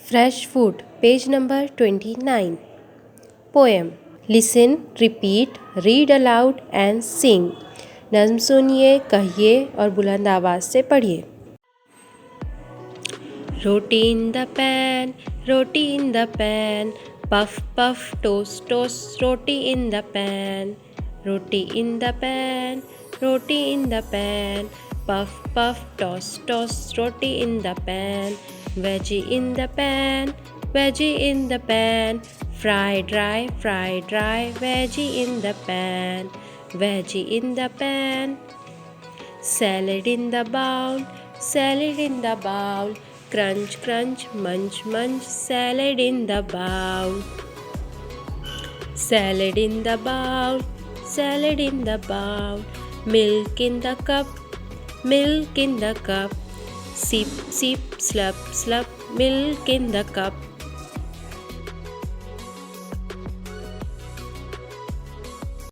Fresh food, page number 29. Poem. Listen, repeat, read aloud and sing. नज़्म सुनिए, कहिए और बुलंद आवाज़ से पढ़िए. Roti in the pan, roti in the pan. Puff, puff, toast, toast, roti in the pan. Roti in the pan, roti in the pan. Puff, puff, toss, toss, roti in the pan. Veggie in the pan, veggie in the pan. Fry dry, veggie in the pan. Veggie in the pan. Salad in the bowl, salad in the bowl. Crunch, crunch, munch, munch, salad in the bowl. Salad in the bowl, salad in the bowl. Milk in the cup, milk in the cup. Sip, sip, slurp, slurp, milk in the cup.